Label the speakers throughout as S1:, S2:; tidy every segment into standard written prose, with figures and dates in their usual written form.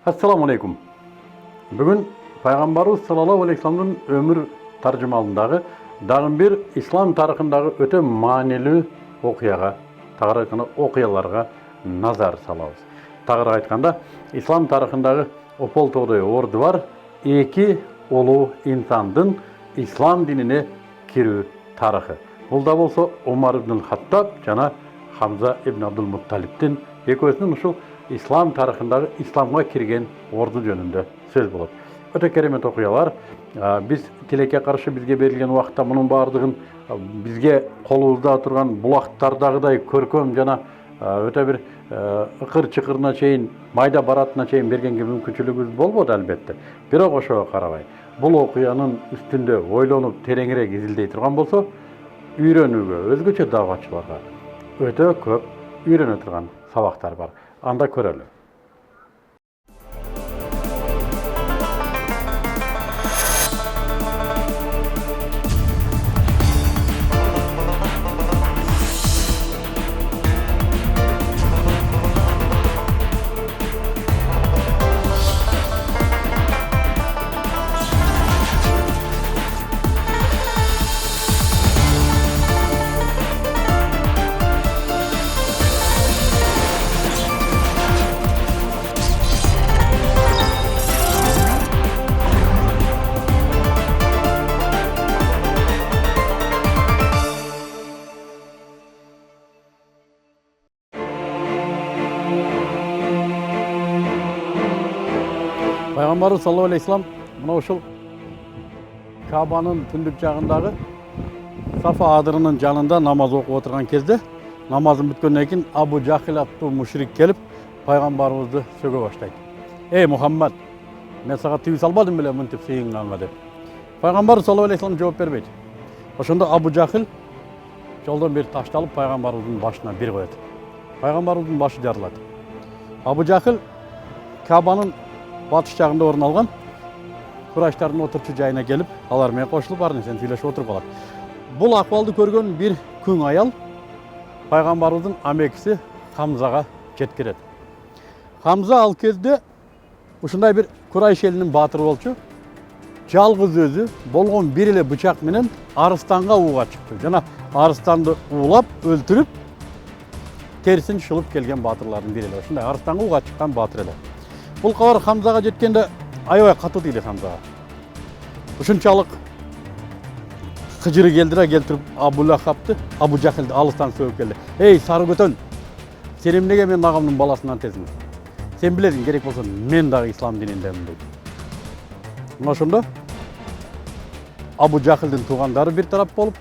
S1: Assalamu alaikum. Бүгін Пайғамбарымыз саллаллаху алейхи вассаламның өмір таржымалындағы дағын бір ислам тарихындағы өте мәнелі оқияларға назар салабыз. Тағырақ айтқанда, ислам тарихындағы опол тоғдай орды бар екі олу инсандың ислам диніне кіру тарихы. Бұл да болса Омар ибн Хаттаб жана Хамза ибн Абдул Мутталибтің екеуісінің ұшыл ислам тарихындағы исламға кірген орды жөнінде сөз болады. Өте керемет оқиялар. Біз телекке қаршы бізге берілген уақытта мұның бардығын бізге қолымызда тұрған бұлақтардағыдай көркем жана өте бір ықыр-чықырына чейін, майда баратына чейін бергенге мүмкіншілігіміз болмады әлбетте. Бірақ ошоға қарабай, бұл оқиянын үстінде ойланып тереңірек изилдей тұрған болса, үйренуге, өзгөчө даватчыларға өте көп үйрене тұрған сабақтар бар. Анда көрелі. Пайғамбарымыз саллаллаху алейхи вассалам мына ушул Кабаның түндік жағындағы Сафа адырының жанында намаз оқып отырған кезде, намазын бүткеннен кейін Абу Жахил аттуу мушрик келіп, пайғамбарымызды сөге баштайды. Ей Мұхаммад, мен саған тыйым салбадым беле мынтип сыйынганга деп. Пайғамбарымыз саллаллаху алейхи вассалам жооп бербейді. Ошондо Абу Жахил жолдон бери ташталып пайғамбарымыздың башына бир коет. Пайғамбарымыздың башы жарылады. Абу Жахил Кабаның батыш жағында орын алған Курайштардың отырчу жайына келіп, алармен қосылып ар нерсени сүйлөшүп отырып калат. Бұл акыбалды көрген бір күң аял пайғамбарымыздың амекisi Хамзаға жеткирет. Хамза ал кезде ушундай бір Курайш елінің батыры болчу. Жалгыз өзү болгон бир эле бычак менен арыстанга ууга чыкты. Жана арыстанды уулап, өлтүрүп, терисин шылып келген батырлардын бири эле. Ушундай арыстанга ууга чыккан батыр эле. Бұл қабар Хамзаға жеткенде аябай катуу тийди Хамзаға. Ушунчалык кыжыры келтирип Абу Лахабты, Абу Жахилди алыстан сөгүп келди. Ей сары көтөн, сен эмнеге менин агамдын баласынан тесиң? Сен билесиң, керек болсо мен дагы ислам дининдемин дейт. Мына ошондо Абу Жахилдин туугандары бир тарап болуп,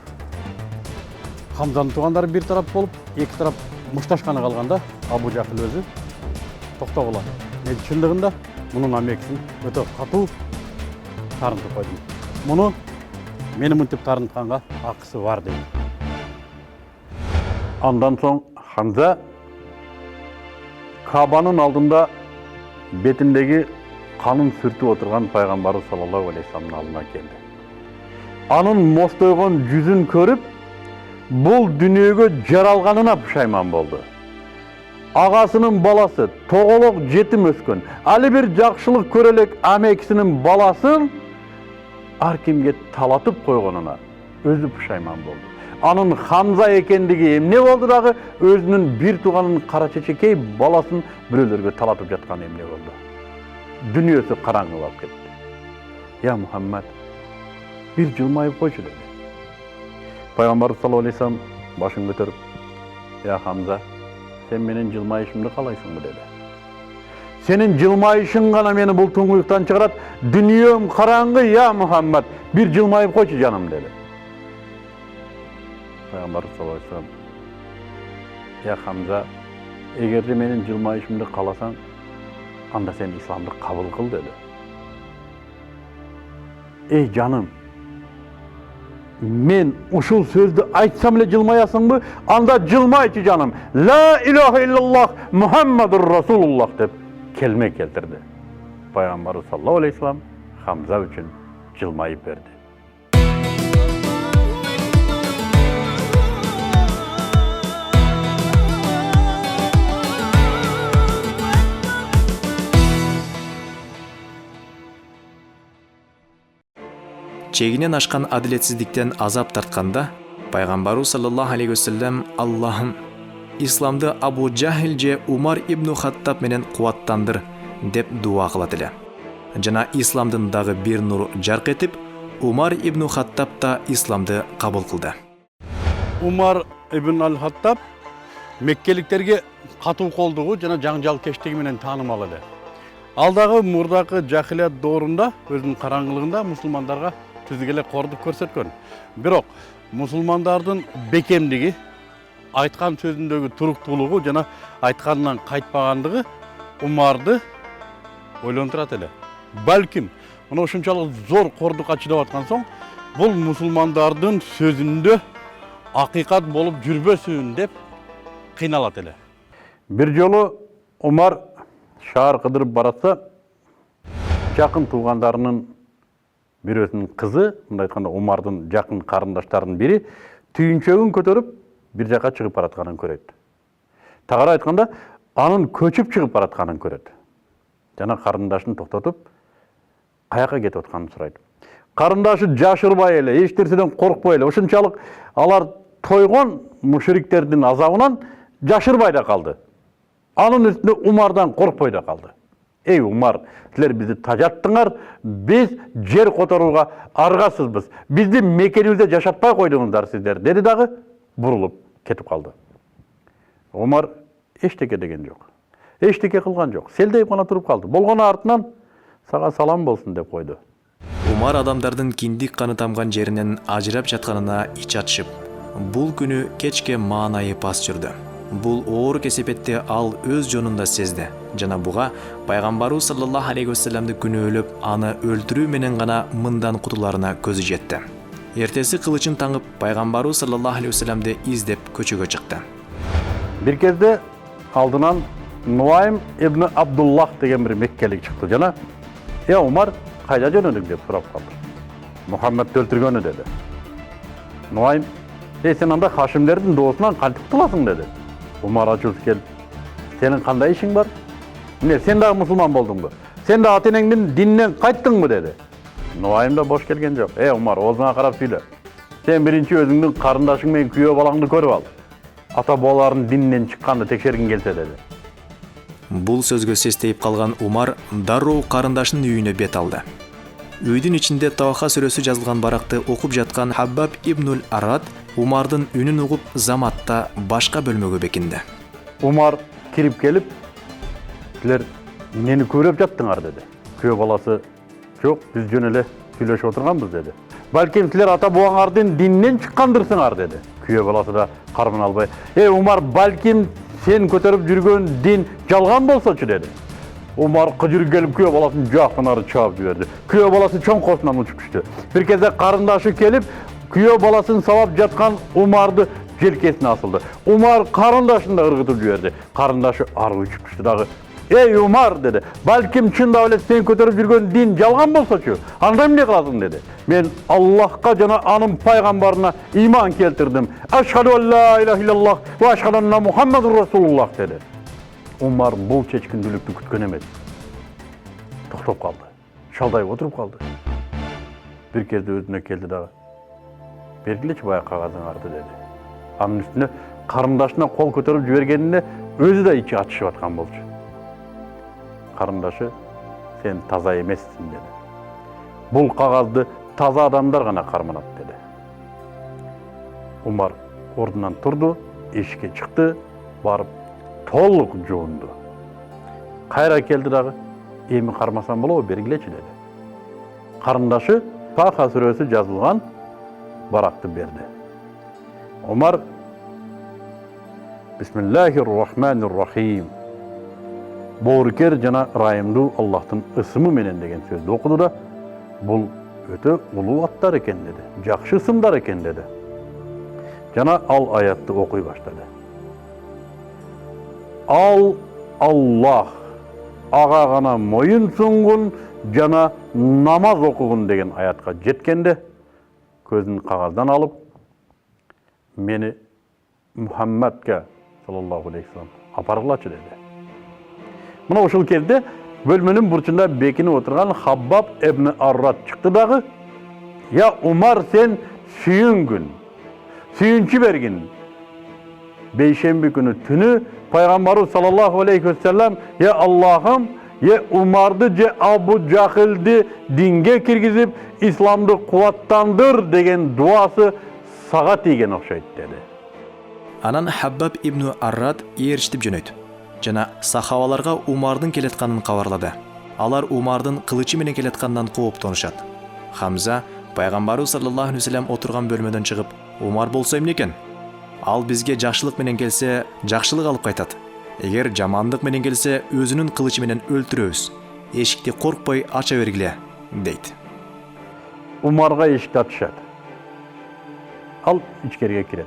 S1: Хамзанын туугандары бир тарап болуп, эки тарап мушташканы калганда Абу Жахил өзү токтогула. Шындығында мұның амекісін өте қату тарынтып қойдым. Мұны мені мүнтіп тарынтқанға ақысы бар деймін. Андан соң Хамза Кабаның алдында бетіндегі қанын сүртіп отырған пайғамбары саллаллаху алейхи вассаламның алдына келді. Анын мостойған жүзін көріп, бұл дүниеге жаралғанына пұшайман болды. Ағасының баласы, тоғылық жетім өскен, әлі бір жақшылық көрелек амекісінің баласын аркемге талатып қойғанына өзі пұшайман болды. Анын Хамза екендігі емне болды дағы, өзінің бір туғанын қарачечекей баласын біреулерге талатып жатқан емне болды. Дүниесі қараңғылап кетті. Я Мұхаммад, бір жылмайып қойшы деді. Пайғамбар саллаллаху алейхи вассалам башын көтеріп, я Хамза, сен менің жылмайышымды қалайсың бы деді. Сенің жылмайышың ғана мені бұл тұңғиықтан шығарат. Дүнием қараңғы, я Мұхаммад, бір жылмайып қойшы жаным деді. Пайғамбар саллаллаху алейхи вассалам, я Хамза, егерде менің жылмайышымды қаласаң, анда сен исламды қабыл қыл деді. Ей жаным, мен ушул сөзді айтсам эле жылмаясың бы? Анда жылмайчы жаным. Ла илаха иллаллах Мухаммадур Расулуллах деп келме келтірді. Пайғамбар саллаллаху алейхи вассалам Хамза үшін жылмайып берді.
S2: чегинен ашкан адилетсиздиктен азап тартканда, пайгамбару саллаллаху алейхи вассалам Аллахым исламды Абу Джахил же Умар ибн Хаттаб менен кубаттандыр деп дуа кылат эле. Жана исламдын дагы бир нуру жарк этип, Умар ибн Хаттаб да исламды кабыл кылды.
S1: Умар ибн ал-Хаттаб меккеликтерге катуу колдугу жана жаңжалкештиги менен таанымал эле. Ал дагы мурдакы жахилият доорунда өзүнүн караңгылыгында мусулмандарга түзүк эле кордук көрсөткөн. Бирок мусулмандардын бекемдиги, айткан сөзүндөгү туруктуулугу жана айтканынан кайтпагандыгы Умарды ойлонтурат эле. Балким мына ушунчалык зор кордукка чыдап аткан соң, бул мусулмандардын сөзүндө акыйкат болуп жүрбөсүн деп кыйналат эле. Бир жолу Умар шаар кыдырып баратса, жакын туугандарынын бирөөсүнүн кызы, мындай айтканда Умардын жакын карындаштарынын бири түйүнчөгүн көтөрүп бир жака чыгып баратканын көрөт. Тагыраак айтканда, анын көчүп чыгып баратканын көрөт. Жана карындашын токтотуп, каяка кетип атканын сурайт. Карындашы жашырбай эле, эч нерседен коркпой эле, ушунчалык алар тойгон мушриктердин азабынан жашырбай да калды. Анын үстүнө Умардан коркпой да калды. Эй Умар, силер бизди тажаттыңар, биз жер которууга аргасызбыз. Бизди мекенибизде жашатпай койдуңуздар сиздер, деди дагы бурулуп кетип калды. Умар эчтеке деген жок. Эчтеке кылган жок. Селдейип гана туруп калды. Болгону артынан сага салам болсун деп койду.
S2: Умар адамдардын киндик каны тамган жеринен ажырап жатканына ич атышып, бул күнү кечке маанайы пас жүрдү. Бул оор кесепетти ал өз жонунда сезди. Жана буга пайгамбару саллаллаху алейхи вассаламды күнөөлөп, аны өлтүрүү менен гана мындан кутуларына көзү жетти. Эртеси кылычын таңып, пайгамбару саллаллаху алейхи вассаламды издеп көчөгө чыкты.
S1: Бир кезде алдынан Нуайм ибн Абдуллах деген бир меккелик чыкты жана: Умар, кайда жөнөдүң деп сурап калды. Мухаммедти өлтүргөнү деди. Нуайм: сен анда Хашимдердин доосунан кантип кыласың деди. Умар ачуусу келип: сенин кандай ишиң бар? Эмне, сен дагы мусулман болдуңбу? Сен да ата-энеңдин дининен кайттыңбы деди. Нуайм да бош келген жок. Умар, оозуңа карап сүйлө. Сен биринчи өзүңдүн карындашың менен күйөө балаңды көрүп ал. Ата бабаларынын дининен чыкканды текшергиң келсе деди.
S2: Бул сөзгө сестейип калган Умар дароо карындашынын үйүнө бет алды. Үйдүн ичинде Таваха сүрөсү жазылган баракты окуп жаткан Хаббаб ибнул Арад Умардын үнүн угуп заматта башка бөлмөгө бекинди.
S1: Умар кирип келип: силер мени көрөп жаттыңар деди. Күйөө баласы: жок, биз жөн эле сүйлөшүп отурганбыз деди. Балким силер ата бабаңардын дининен чыккандырсыңар деди. Күйөө баласы да кармын албай: Умар, балким сен көтөрүп жүргөн дин жалган болсочу деди. Умар кыжырып келип күйөө баласын жактан ары чаап жиберди. Күйөө баласы чоңкосунан учуп түштү. Бир кезде карындашы келип, күйөө баласын сабап жаткан Умарды желкесине асылды. Умар карындашын да ыргытып жиберди. Карындашы ары учуп түштү дагы: Умар деди, балким чындап эле сен көтөрүп жүргөн дин жалган болсочу, анда эмне кыласың деди. Мен Аллахка жана анын пайгамбарына иман келтирдим. Ашхаду алла иляха иллаллах ва ашхаду анна Мухаммадур расулуллах деди. Умар бул чечкиндүүлүктү күткөн эмес. Токтоп калды. Шалдайып отуруп калды. Бир кезде өзүнө келди дагы: бергилечи бая кагазыңарды деди. Анын үстүнө карындашына кол көтөрүп жибергенине өзү да ичи атышып аткан болчу. Карындашы: сен таза эмессиң деди. Бул кагазды таза адамдар гана карманат деди. Умар ордунан турду, эшикке чыкты, барып толук жуунду. Кайра келди дагы: эми кармасам болобу, бергилечи деди. Карындашы Таха сүрөсү жазылган баракты берди. Умар: Бисмиллахир-рахманир-рахим. Боорукер жана райымдуу Аллахтын ысымы менен деген сөздү окуду да, бул өтө улуу аттар экен деди. Жакшы ысымдар экен деди. Жана ал аятты окуй баштады. Ал Аллах ага гана моюн сунгун жана намаз окугун деген аятка жеткенде көзүн кагаздан алып, мени Мухаммадка саллаллаху алейхи вассалам апаргылачы деди. Мына ушул кезде бөлмөнүн бурчунда бекинип отурган Хаббаб ибн Аррад чыкты дагы: Ya Umar sen suyungün, suyunçu bergin. Beyşembi günü tünü Peygamberimiz sallallahu aleyhi ve sellem ya Allah'ım ya Umar'dı ya Abu Cahil'di dinge kirgizip İslam'dı kuvvattandır degen duası sağa tigen okşayt dedi.
S2: Анан Хаббаб ибн Аррад ээрчитип жөнөйт жана сахабаларга Умардын келатканын кабарлады. Алар Умардын кылычы менен келаткандан кооптонушат. Хамза пайгамбарыбыз саллаллаху алейхи ва саллям отурган бөлмөдөн чыгып, Умар болсо эмне экен? Ал бизге жакшылык менен келсе, жакшылык алып кайтат. Эгер жамандык менен келсе, өзүнүн кылычы менен өлтүрөбүз. Эшикти коркпой ача бергиле, дейт.
S1: Umar'a eşikte atışat. Al içkeriye kiret.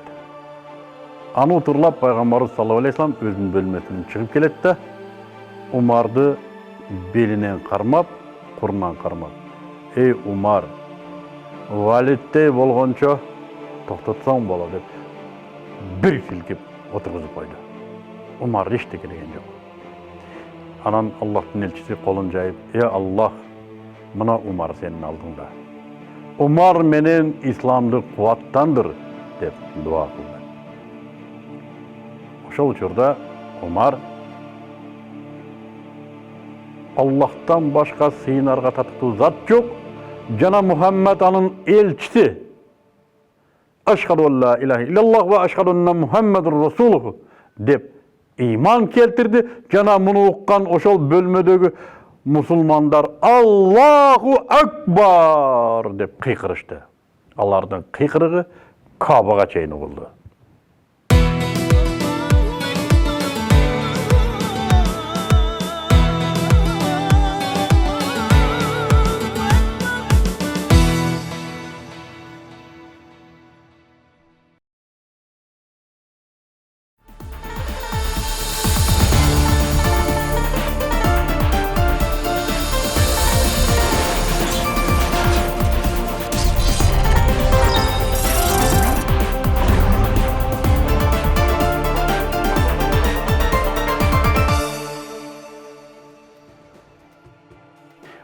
S1: Anı oturlap Peygamberimiz sallallahu aleyhi ve sellem özünün bölmesinden çıkıp kelet de Umar'dı belinen karmap, kurundan karmap. Ey Umar, valittey bolgonço toktatsan bola dep bir silkip oturguzup koydu. Umar hiç de kelegen yok. Anan Allah'ın elçisi kolun jayıp, ey Allah, mına Umar senin aldığında. Umar menen İslam'dı kuvvattandır dep dua kıldı. Oşol uçurda Umar Allah'tan başka sığınarga tatıktуу zat yok. Jana Muhammed anın elçisi. Aşhadu en la ilahe illallah ve aşhadu enne Muhammedur Resuluhu dep iman keltirdi. Jana bunu ukkan oşol bölmödögü musulmanlar Allahu Akbar dep kıykırıştı. Alardın kıykırığı Kabe'ga çeyini buldu.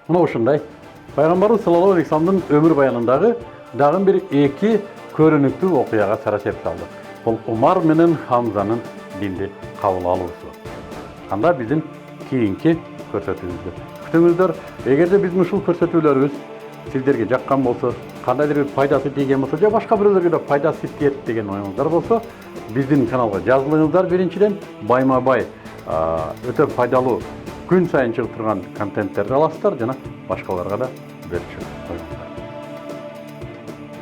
S1: Mına uşunday, Peygamberimiz sallallahu aleyhi ve sellem'in ömür bayanındağı dağın bir iki körünüktü okuyaga sarasep saldı. Bul Umar menen Hamza'nın dindi kabul alууsu. Anda bizim keyinki көрсөтүүбүздү күтүңүздөр. Эгерде биздин ушул көрсөтүүлөрүбүз сиздерге жаккан болсо, кандайдыр бир пайдасы тийген болсо, же башка бирөөлөргө да пайдасы тиет деген оюңуздар болсо, биздин каналга жазылыңыздар. Биринчиден байма-бай өтө пайдалуу күн сайын чыгып турган контенттерди аласыздар жана башкаларга да берчү коюңуздар.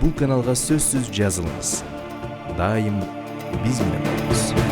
S2: Бул каналга сөзсүз жазылыңыз. Дайым биз менен болуңуз.